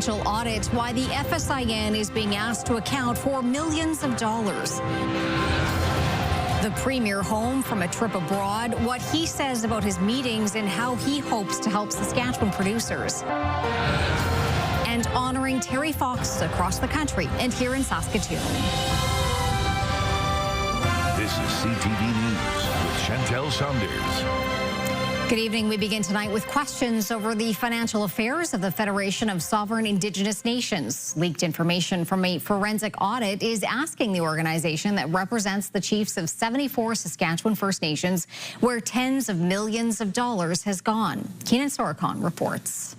financial audit, why the FSIN is being asked to account for millions of dollars. The Premier home from a trip abroad, what he says about his meetings and how he hopes to help Saskatchewan producers. And honoring Terry Fox across the country and here in Saskatoon. This is CTV News with Chantel Saunders. Good evening. We begin tonight with questions over the financial affairs of the Federation of Sovereign Indigenous Nations. Leaked information from a forensic audit is asking the organization that represents the chiefs of 74 Saskatchewan First Nations where tens of millions of dollars has gone. Keenan Sorokon reports.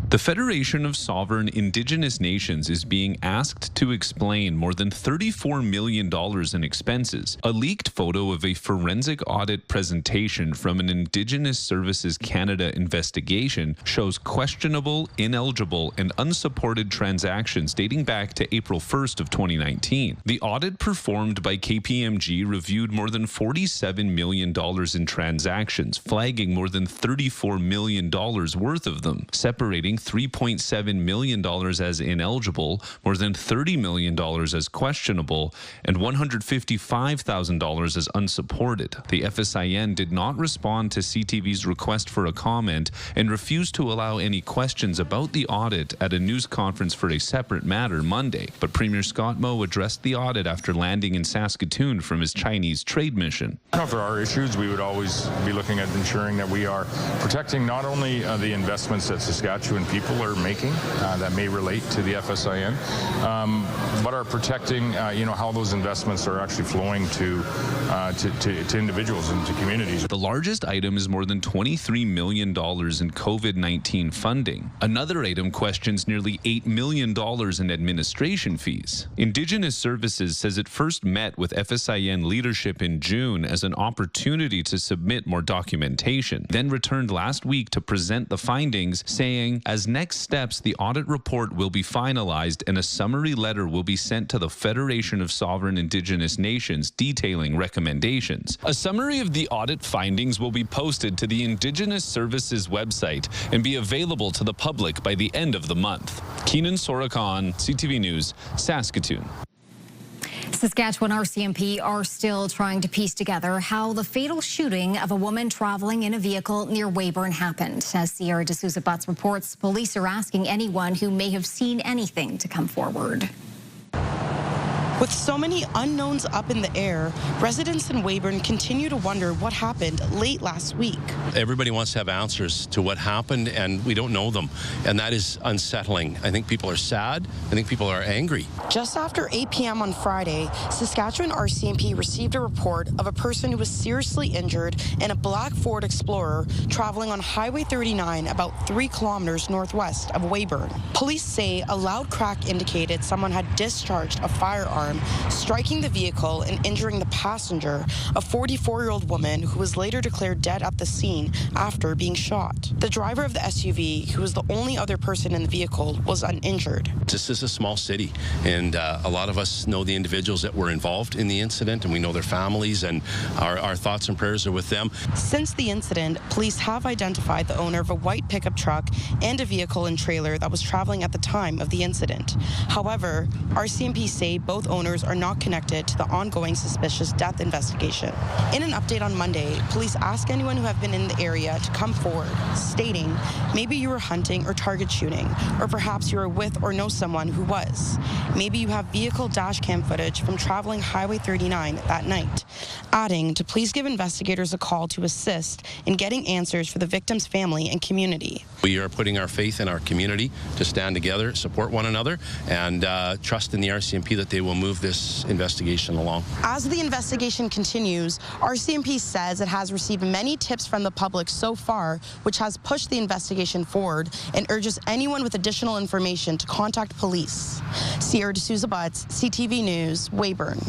The Federation of Sovereign Indigenous Nations is being asked to explain more than $34 million in expenses. A leaked photo of a forensic audit presentation from an Indigenous Services Canada investigation shows questionable, ineligible, and unsupported transactions dating back to April 1st of 2019. The audit performed by KPMG reviewed more than $47 million in transactions, flagging more than $34 million worth of them, separating $3.7 million as ineligible, more than $30 million as questionable, and $155,000 as unsupported. The FSIN did not respond to CTV's request for a comment and refused to allow any questions about the audit at a news conference for a separate matter Monday. But Premier Scott Moe addressed the audit after landing in Saskatoon from his Chinese trade mission. If there are issues, we would always be looking at ensuring that we are protecting not only the investments that Saskatchewan people are making that may relate to the FSIN, but are protecting, how those investments are actually flowing to individuals and to communities. The largest item is more than $23 million in COVID-19 funding. Another item questions nearly $8 million in administration fees. Indigenous Services says it first met with FSIN leadership in June as an opportunity to submit more documentation, then returned last week to present the findings, saying, as next steps, the audit report will be finalized and a summary letter will be sent to the Federation of Sovereign Indigenous Nations detailing recommendations. A summary of the audit findings will be posted to the Indigenous Services website and be available to the public by the end of the month. Keenan Sorokon, CTV News, Saskatoon. Saskatchewan RCMP are still trying to piece together how the fatal shooting of a woman traveling in a vehicle near Weyburn happened. As Sierra D'Souza Butts reports, police are asking anyone who may have seen anything to come forward. With so many unknowns up in the air, residents in Weyburn continue to wonder what happened late last week. Everybody wants to have answers to what happened, and we don't know them, and that is unsettling. I think people are sad. I think people are angry. Just after 8 p.m. on Friday, Saskatchewan RCMP received a report of a person who was seriously injured in a black Ford Explorer traveling on Highway 39 about 3 kilometers northwest of Weyburn. Police say a loud crack indicated someone had discharged a firearm, striking the vehicle and injuring the passenger, a 44-year-old woman who was later declared dead at the scene after being shot. The driver of the SUV, who was the only other person in the vehicle, was uninjured. This is a small city, and a lot of us know the individuals that were involved in the incident, and we know their families, and our thoughts and prayers are with them. Since the incident, police have identified the owner of a white pickup truck and a vehicle and trailer that was traveling at the time of the incident. However, RCMP say both owners are not connected to the ongoing suspicious death investigation. In an update on Monday, police asked anyone who have been in the area to come forward, stating maybe you were hunting or target shooting, or perhaps you were with or know someone who was. Maybe you have vehicle dash cam footage from traveling Highway 39 that night. Adding to please give investigators a call to assist in getting answers for the victim's family and community. We are putting our faith in our community to stand together, support one another, and trust in the RCMP that they will move this investigation along. As the investigation continues, RCMP says it has received many tips from the public so far, which has pushed the investigation forward and urges anyone with additional information to contact police. Sierra D'Souza Butts, CTV News, Weyburn.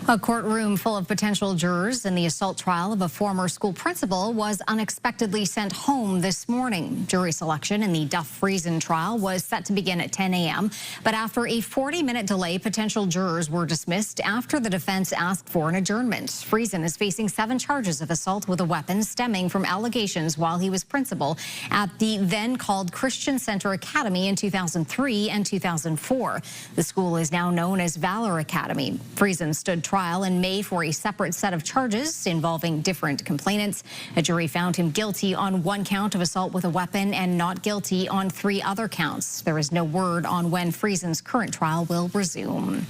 A courtroom full of potential jurors in the assault trial of a former school principal was unexpectedly sent home this morning. Jury selection in the Duff Friesen trial was set to begin at 10 a.m., but after a 40-minute delay, potential jurors were dismissed after the defense asked for an adjournment. Friesen is facing 7 charges of assault with a weapon stemming from allegations while he was principal at the then-called Christian Center Academy in 2003 and 2004. The school is now known as Valor Academy. Friesen stood trial in May for a separate set of charges involving different complainants. A jury found him guilty on 1 count of assault with a weapon and not guilty on 3 other counts. There is no word on when Friesen's current trial will resume.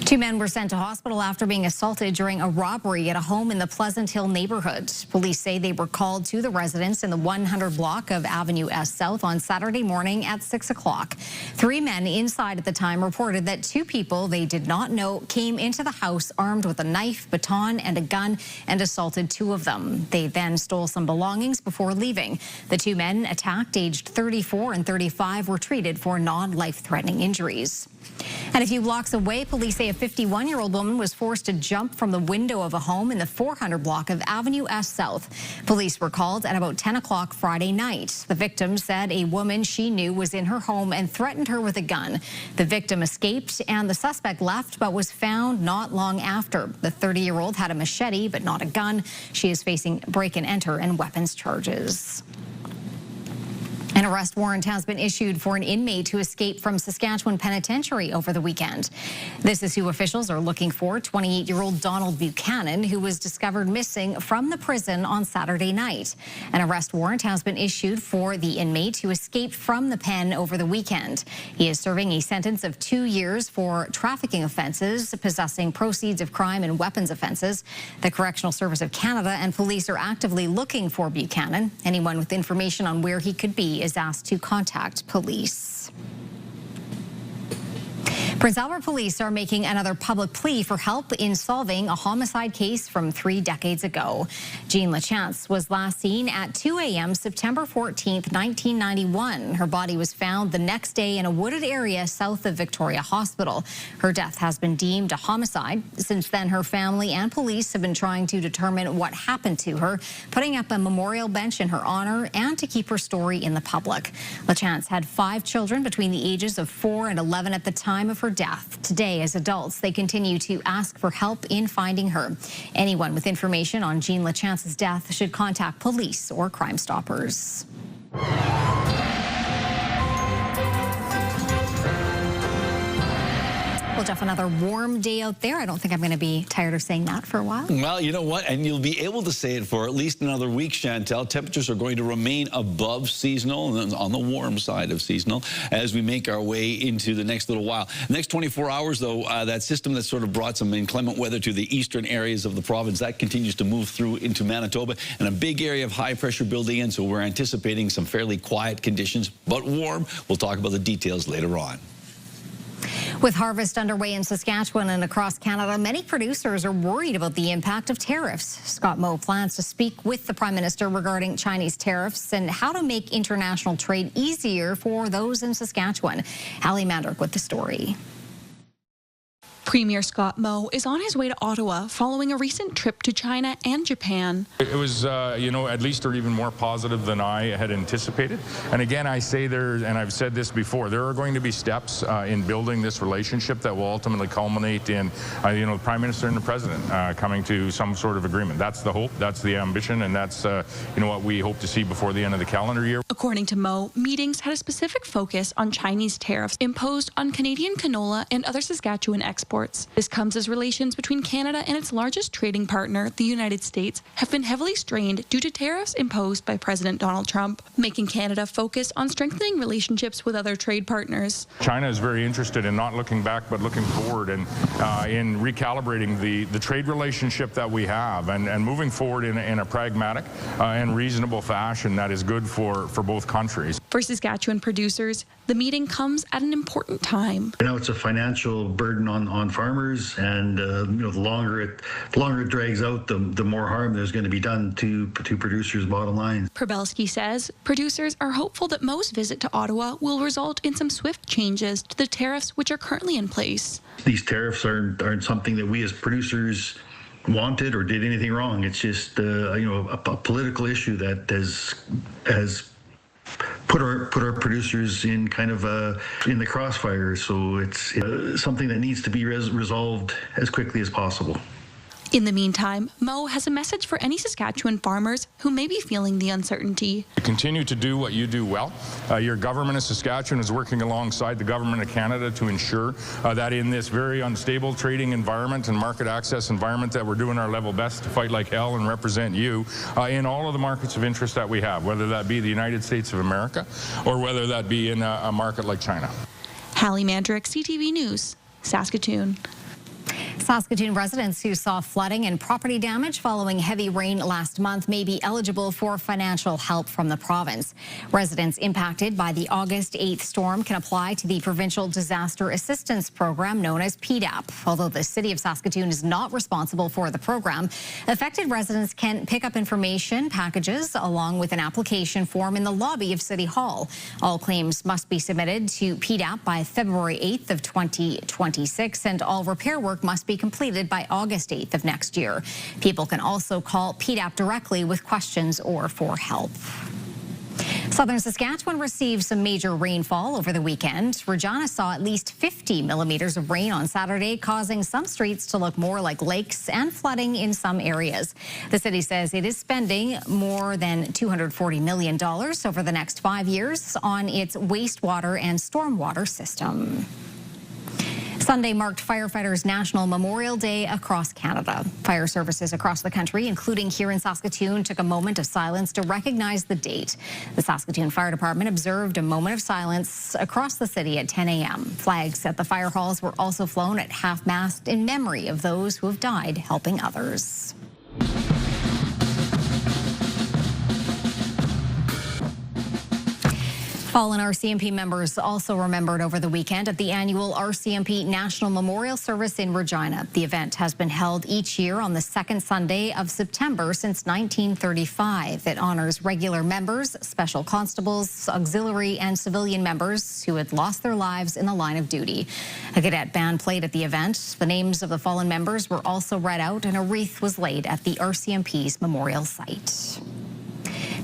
2 men were sent to hospital after being assaulted during a robbery at a home in the Pleasant Hill neighborhood. Police say they were called to the residence in the 100 block of Avenue S South on Saturday morning at 6 o'clock. 3 men inside at the time reported that 2 people they did not know came into the house armed with a knife, baton, and a gun and assaulted 2 of them. They then stole some belongings before leaving. The 2 men, attacked, aged 34 and 35, were treated for non-life-threatening injuries. And a few blocks away, police say a 51-year-old woman was forced to jump from the window of a home in the 400 block of Avenue S South. Police were called at about 10 o'clock Friday night. The victim said a woman she knew was in her home and threatened her with a gun. The victim escaped and the suspect left but was found not long after. The 30-year-old had a machete but not a gun. She is facing break-and-enter and weapons charges. An arrest warrant has been issued for an inmate who escaped from Saskatchewan Penitentiary over the weekend. This is who officials are looking for, 28-year-old Donald Buchanan, who was discovered missing from the prison on Saturday night. An arrest warrant has been issued for the inmate who escaped from the pen over the weekend. He is serving a sentence of 2 years for trafficking offenses, possessing proceeds of crime, and weapons offenses. The Correctional Service of Canada and police are actively looking for Buchanan. Anyone with information on where he could be is asked to contact police. Prince Albert police are making another public plea for help in solving a homicide case from 3 decades ago. Jean Lachance was last seen at 2 a.m. September 14th, 1991. Her body was found the next day in a wooded area south of Victoria Hospital. Her death has been deemed a homicide. Since then, her family and police have been trying to determine what happened to her, putting up a memorial bench in her honor and to keep her story in the public. Lachance had 5 children between the ages of 4 and 11 at the time of her death. Today, as adults, they continue to ask for help in finding her. Anyone with information on Jean Lachance's death should contact police or Crimestoppers. Well, Jeff, another warm day out there. I don't think I'm going to be tired of saying that for a while. Well, you know what? And you'll be able to say it for at least another week, Chantel. Temperatures are going to remain above seasonal and on the warm side of seasonal as we make our way into the next little while. Next 24 hours, though, that system that sort of brought some inclement weather to the eastern areas of the province, that continues to move through into Manitoba, and a big area of high pressure building in, so we're anticipating some fairly quiet conditions, but warm. We'll talk about the details later on. With harvest underway in Saskatchewan and across Canada, many producers are worried about the impact of tariffs. Scott Moe plans to speak with the Prime Minister regarding Chinese tariffs and how to make international trade easier for those in Saskatchewan. Hallie Mandrick with the story. Premier Scott Moe is on his way to Ottawa following a recent trip to China and Japan. It was, at least or even more positive than I had anticipated. And again, I say there, and I've said this before, there are going to be steps in building this relationship that will ultimately culminate in, the Prime Minister and the President coming to some sort of agreement. That's the hope, that's the ambition, and that's, what we hope to see before the end of the calendar year. According to Moe, meetings had a specific focus on Chinese tariffs imposed on Canadian canola and other Saskatchewan exports. This comes as relations between Canada and its largest trading partner, the United States, have been heavily strained due to tariffs imposed by President Donald Trump, making Canada focus on strengthening relationships with other trade partners. China is very interested in not looking back but looking forward and in recalibrating the trade relationship that we have and moving forward in a pragmatic and reasonable fashion that is good for both countries. For Saskatchewan producers, the meeting comes at an important time. It's a financial burden on farmers, and the longer it drags out, the more harm there's going to be done to producers' bottom lines. Probelski says producers are hopeful that Mo's visit to Ottawa will result in some swift changes to the tariffs which are currently in place. These tariffs aren't something that we as producers wanted or did anything wrong. It's just a political issue that has put our producers in kind of in the crossfire. So it's something that needs to be resolved as quickly as possible. In the meantime, Mo has a message for any Saskatchewan farmers who may be feeling the uncertainty. Continue to do what you do well. Your government of Saskatchewan is working alongside the government of Canada to ensure that in this very unstable trading environment and market access environment that we're doing our level best to fight like hell and represent you in all of the markets of interest that we have, whether that be the United States of America or whether that be in a market like China. Hallie Mandrick, CTV News, Saskatoon. Saskatoon residents who saw flooding and property damage following heavy rain last month may be eligible for financial help from the province. Residents impacted by the August 8th storm can apply to the Provincial Disaster Assistance Program known as PDAP. Although the City of Saskatoon is not responsible for the program, affected residents can pick up information packages along with an application form in the lobby of City Hall. All claims must be submitted to PDAP by February 8th of 2026, and all repair work must be completed by August 8th of next year. People can also call PDAP directly with questions or for help. Southern Saskatchewan received some major rainfall over the weekend. Regina saw at least 50 millimeters of rain on Saturday, causing some streets to look more like lakes and flooding in some areas. The city says it is spending more than $240 million over the next 5 years on its wastewater and stormwater system. Sunday marked Firefighters National Memorial Day across Canada. Fire services across the country, including here in Saskatoon, took a moment of silence to recognize the date. The Saskatoon Fire Department observed a moment of silence across the city at 10 a.m. Flags at the fire halls were also flown at half-mast in memory of those who have died helping others. Fallen RCMP members also remembered over the weekend at the annual RCMP National Memorial Service in Regina. The event has been held each year on the second Sunday of September since 1935. It honors regular members, special constables, auxiliary and civilian members who had lost their lives in the line of duty. A cadet band played at the event. The names of the fallen members were also read out, and a wreath was laid at the RCMP's memorial site.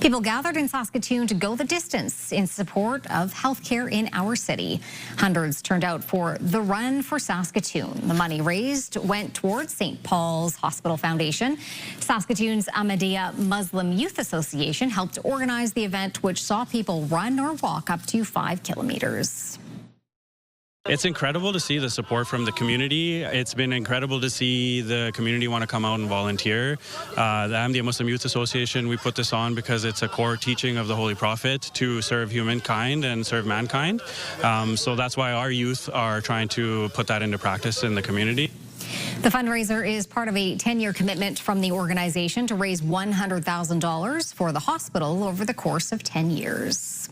People gathered in Saskatoon to go the distance in support of healthcare in our city. Hundreds turned out for the Run for Saskatoon. The money raised went towards St. Paul's Hospital Foundation. Saskatoon's Ahmadiyya Muslim Youth Association helped organize the event, which saw people run or walk up to 5 kilometers. It's incredible to see the support from the community. It's been incredible to see the community want to come out and volunteer. The Ahmadiyya Muslim Youth Association, we put this on because it's a core teaching of the Holy Prophet to serve humankind and serve mankind. So that's why our youth are trying to put that into practice in the community. The fundraiser is part of a 10-year commitment from the organization to raise $100,000 for the hospital over the course of 10 years.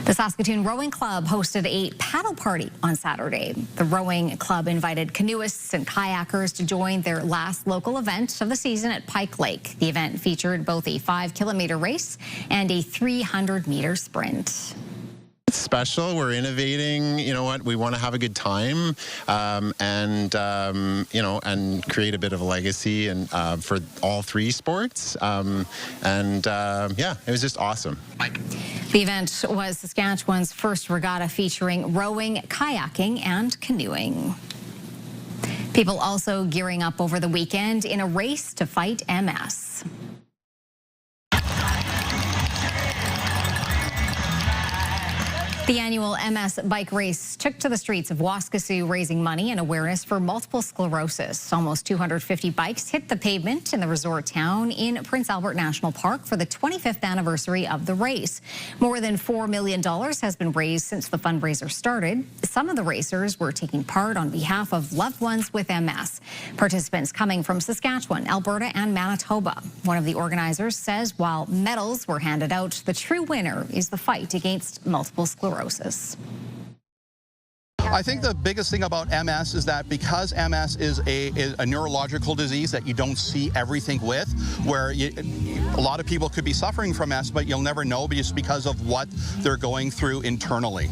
The Saskatoon Rowing Club hosted a paddle party on Saturday. The rowing club invited canoeists and kayakers to join their last local event of the season at Pike Lake. The event featured both a 5-kilometer race and a 300-meter sprint. It's special. We're innovating. You know what? We want to have a good time, and create a bit of a legacy and for all three sports. Yeah, it was just awesome. The event was Saskatchewan's first regatta featuring rowing, kayaking, and canoeing. People also gearing up over the weekend in a race to fight MS. The annual MS bike race took to the streets of Waskesiu, raising money and awareness for multiple sclerosis. Almost 250 bikes hit the pavement in the resort town in Prince Albert National Park for the 25th anniversary of the race. More than $4 million has been raised since the fundraiser started. Some of the racers were taking part on behalf of loved ones with MS. Participants coming from Saskatchewan, Alberta, and Manitoba. One of the organizers says while medals were handed out, the true winner is the fight against multiple sclerosis. I think the biggest thing about MS is that because MS is a neurological disease that you don't see everything with, where a lot of people could be suffering from MS, but you'll never know just because of what they're going through internally.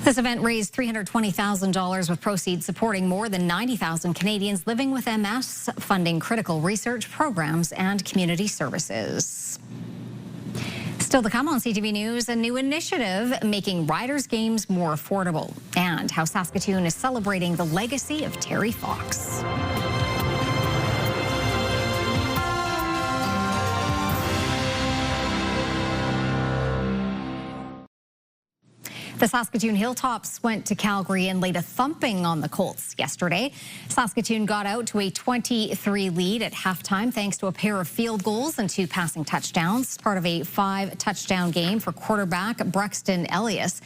This event raised $320,000 with proceeds supporting more than 90,000 Canadians living with MS, funding critical research programs and community services. Still to come on CTV News, a new initiative making riders' games more affordable, and how Saskatoon is celebrating the legacy of Terry Fox. The Saskatoon Hilltops went to Calgary and laid a thumping on the Colts yesterday. Saskatoon got out to a 23 lead at halftime thanks to a pair of field goals and 2 passing touchdowns, part of a 5-touchdown game for quarterback Brexton Elias.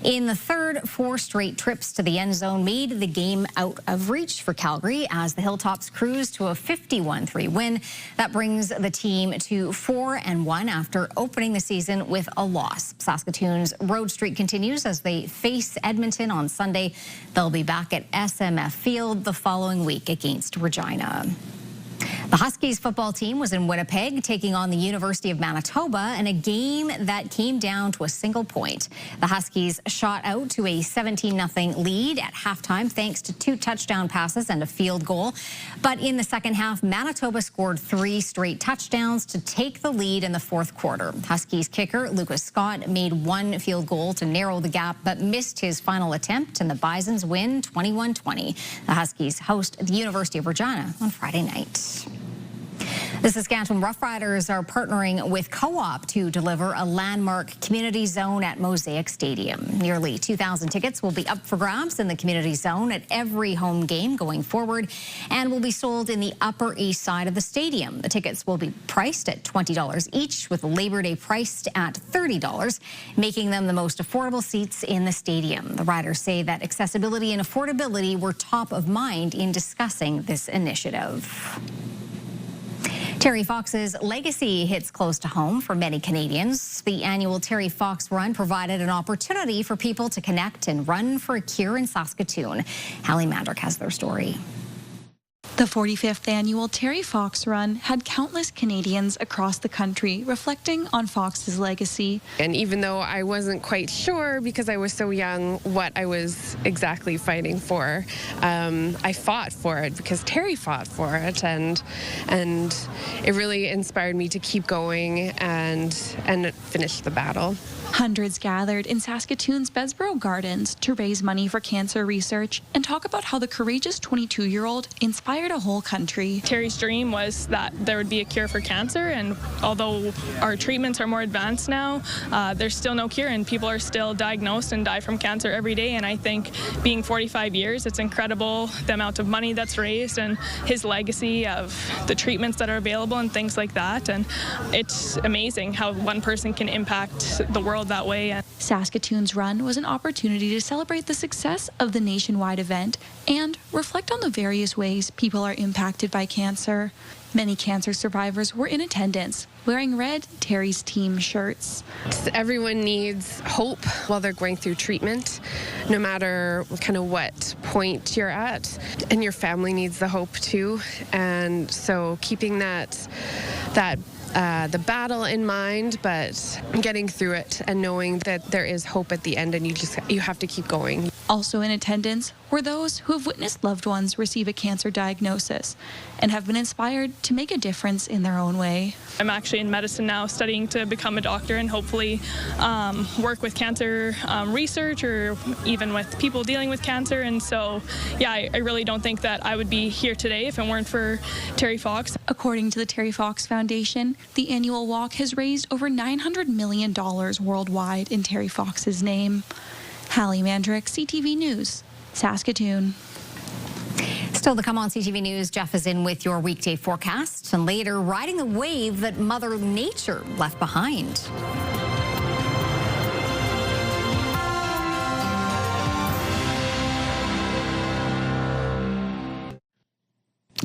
In the third, 4 straight trips to the end zone made the game out of reach for Calgary as the Hilltops cruised to a 51-3 win. That brings the team to 4-1 after opening the season with a loss. Saskatoon's road streak continues as they face Edmonton on Sunday. They'll be back at SMF Field the following week against Regina. The Huskies football team was in Winnipeg taking on the University of Manitoba in a game that came down to a single point. The Huskies shot out to a 17-0 lead at halftime thanks to 2 touchdown passes and a field goal. But in the second half, Manitoba scored 3 straight touchdowns to take the lead in the fourth quarter. Huskies kicker Lucas Scott made 1 field goal to narrow the gap but missed his final attempt, and the Bisons win 21-20. The Huskies host the University of Regina on Friday night. The Saskatchewan Roughriders are partnering with Co-op to deliver a landmark community zone at Mosaic Stadium. Nearly 2,000 tickets will be up for grabs in the community zone at every home game going forward and will be sold in the Upper East Side of the stadium. The tickets will be priced at $20 each, with Labor Day priced at $30, making them the most affordable seats in the stadium. The Riders say that accessibility and affordability were top of mind in discussing this initiative. Terry Fox's legacy hits close to home for many Canadians. The annual Terry Fox Run provided an opportunity for people to connect and run for a cure in Saskatoon. Hallie Mandrick has their story. The 45th annual Terry Fox Run had countless Canadians across the country reflecting on Fox's legacy. And even though I wasn't quite sure, because I was so young, what I was exactly fighting for, I fought for it because Terry fought for it, and it really inspired me to keep going and finish the battle. Hundreds gathered in Saskatoon's Bedsboro Gardens to raise money for cancer research and talk about how the courageous 22-year-old inspired a whole country. Terry's dream was that there would be a cure for cancer, and although our treatments are more advanced now, there's still no cure, and people are still diagnosed and die from cancer every day. And I think being 45 years, it's incredible the amount of money that's raised and his legacy of the treatments that are available and things like that. And it's amazing how one person can impact the world that way. Saskatoon's run was an opportunity to celebrate the success of the nationwide event and reflect on the various ways people are impacted by cancer. Many cancer survivors were in attendance, wearing red Terry's team shirts. Everyone needs hope while they're going through treatment, no matter kind of what point you're at. And your family needs the hope too. And so keeping the battle in mind, but getting through it and knowing that there is hope at the end, and you have to keep going. Also in attendance were those who have witnessed loved ones receive a cancer diagnosis and have been inspired to make a difference in their own way. I'm actually in medicine now, studying to become a doctor and hopefully work with cancer research, or even with people dealing with cancer. And so, yeah, I really don't think that I would be here today if it weren't for Terry Fox. According to the Terry Fox Foundation, the annual walk has raised over $900 million worldwide in Terry Fox's name. Hallie Mandrick, CTV News, Saskatoon. Still to come on CTV News, Jeff is in with your weekday forecast, and later riding the wave that Mother Nature left behind.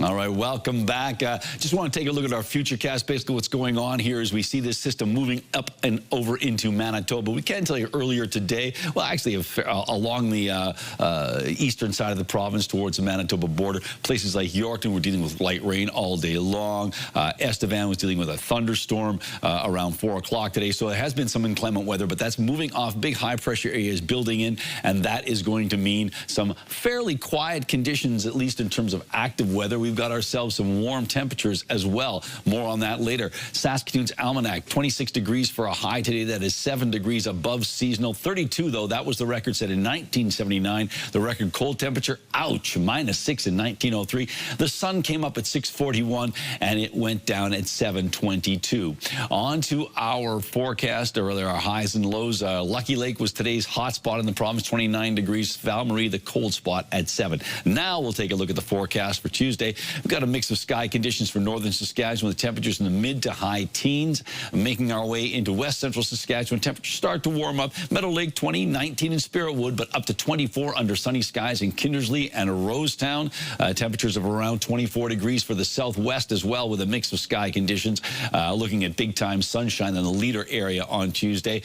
All right, welcome back. Just want to take a look at our futurecast. Basically, what's going on here is we see this system moving up and over into Manitoba. We can tell you earlier today, well, actually, along the eastern side of the province towards the Manitoba border, places like Yorkton were dealing with light rain all day long. Estevan was dealing with a thunderstorm around 4 o'clock today. So there has been some inclement weather, but that's moving off. Big high pressure areas building in, and that is going to mean some fairly quiet conditions, at least in terms of active weather. We've got ourselves some warm temperatures as well. More on that later. Saskatoon's Almanac, 26 degrees for a high today. That is 7 degrees above seasonal. 32, though, that was the record set in 1979. The record cold temperature, ouch, -6 in 1903. The sun came up at 6:41, and it went down at 7:22. On to our forecast, or our highs and lows. Lucky Lake was today's hot spot in the province, 29 degrees. Val-Marie, the cold spot at 7. Now we'll take a look at the forecast for Tuesday. We've got a mix of sky conditions for northern Saskatchewan with temperatures in the mid to high teens. Making our way into west central Saskatchewan, temperatures start to warm up. Meadow Lake 20, 19 in Spiritwood, but up to 24 under sunny skies in Kindersley and Rosetown. Temperatures of around 24 degrees for the southwest as well, with a mix of sky conditions. Looking at big time sunshine in the Leader area on Tuesday.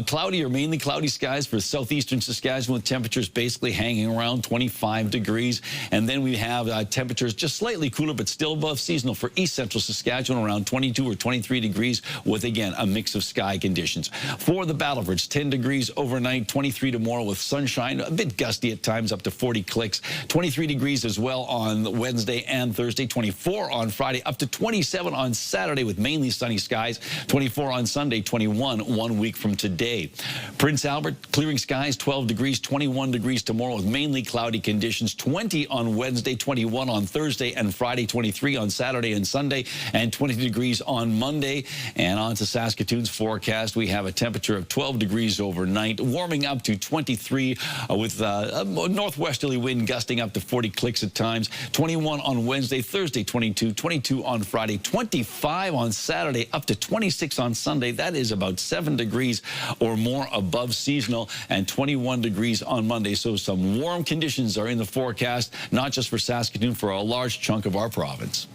Cloudy or mainly cloudy skies for southeastern Saskatchewan with temperatures basically hanging around 25 degrees. And then we have temperatures just slightly cooler, but still above seasonal for east central Saskatchewan, around 22 or 23 degrees, with again a mix of sky conditions. For the Battlefords, 10 degrees overnight, 23 tomorrow with sunshine, a bit gusty at times, up to 40 clicks. 23 degrees as well on Wednesday and Thursday, 24 on Friday, up to 27 on Saturday with mainly sunny skies, 24 on Sunday, 21 1 week from today. Prince Albert, clearing skies, 12 degrees, 21 degrees tomorrow with mainly cloudy conditions, 20 on Wednesday, 21 on Thursday and Friday, 23 on Saturday and Sunday, and 20 degrees on Monday. And on to Saskatoon's forecast, we have a temperature of 12 degrees overnight, warming up to 23 with a northwesterly wind gusting up to 40 clicks at times. 21 on Wednesday, Thursday 22, 22 on Friday, 25 on Saturday, up to 26 on Sunday. That is about 7 degrees or more above seasonal, and 21 degrees on Monday. So some warm conditions are in the forecast, not just for Saskatoon, for a large chunk of our province.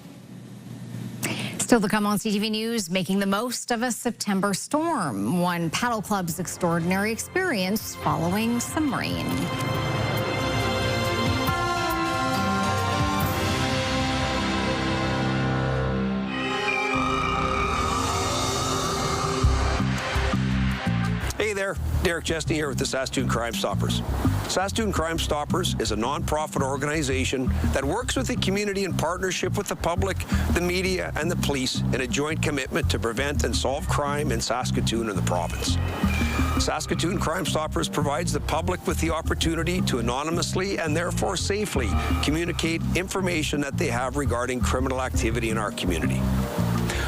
Still to come on CTV News, making the most of a September storm. One paddle club's extraordinary experience following some rain. Hey there, Derek Chesney here with the Saskatoon Crimestoppers. Saskatoon Crimestoppers is a non-profit organization that works with the community in partnership with the public, the media, and the police in a joint commitment to prevent and solve crime in Saskatoon and the province. Saskatoon Crimestoppers provides the public with the opportunity to anonymously and therefore safely communicate information that they have regarding criminal activity in our community.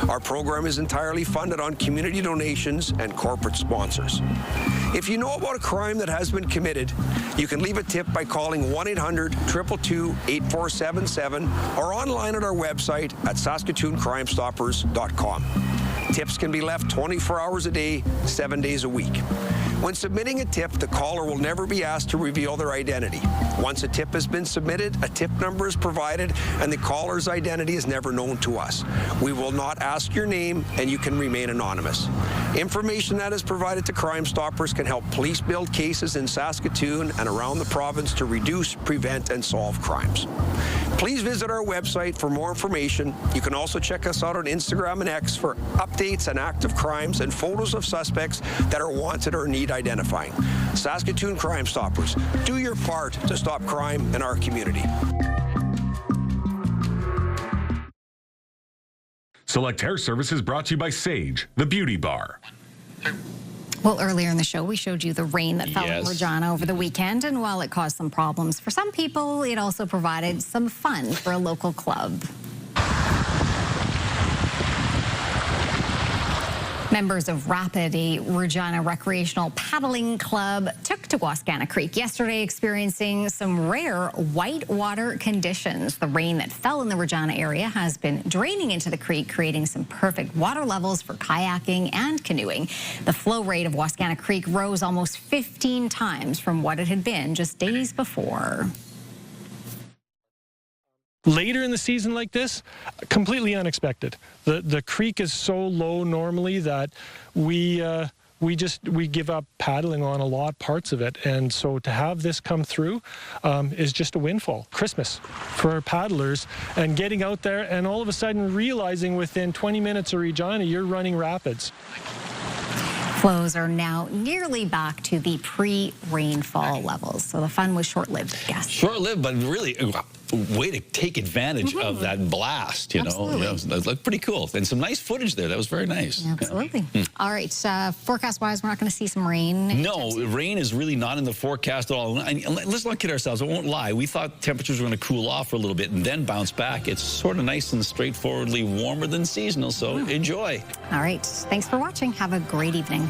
Our program is entirely funded on community donations and corporate sponsors. If you know about a crime that has been committed, you can leave a tip by calling 1-800-222-8477 or online at our website at saskatooncrimestoppers.com. Tips can be left 24 hours a day, 7 days a week. When submitting a tip, the caller will never be asked to reveal their identity. Once a tip has been submitted, a tip number is provided, and the caller's identity is never known to us. We will not ask your name, and you can remain anonymous. Information that is provided to Crimestoppers can help police build cases in Saskatoon and around the province to reduce, prevent, and solve crimes. Please visit our website for more information. You can also check us out on Instagram and X for updates on active crimes and photos of suspects that are wanted or need identifying. Saskatoon Crimestoppers, do your part to stop crime in our community. Select Hair Services brought to you by Sage, the beauty bar. Well, earlier in the show, we showed you the rain that fell in Regina over the weekend, and while it caused some problems for some people, it also provided some fun for a local club. Members of Rapid, a Regina recreational paddling club, took to Wascana Creek yesterday, experiencing some rare whitewater conditions. The rain that fell in the Regina area has been draining into the creek, creating some perfect water levels for kayaking and canoeing. The flow rate of Wascana Creek rose almost 15 times from what it had been just days before. Later in the season like this, completely unexpected. The creek is so low normally that we give up paddling on a lot parts of it, and so to have this come through is just a windfall. Christmas for paddlers, and getting out there and all of a sudden realizing within 20 minutes of Regina you're running rapids. Flows are now nearly back to the pre-rainfall levels, so the fun was short-lived, I guess. Short-lived, but really way to take advantage of that blast, you know. It looked pretty cool. And some nice footage there. That was very nice. Absolutely. All right, forecast-wise, we're not going to see some rain. No, rain is really not in the forecast at all. And let's not kid ourselves. I won't lie. We thought temperatures were going to cool off for a little bit and then bounce back. It's sort of nice and straightforwardly warmer than seasonal, so enjoy. All right. Thanks for watching. Have a great evening.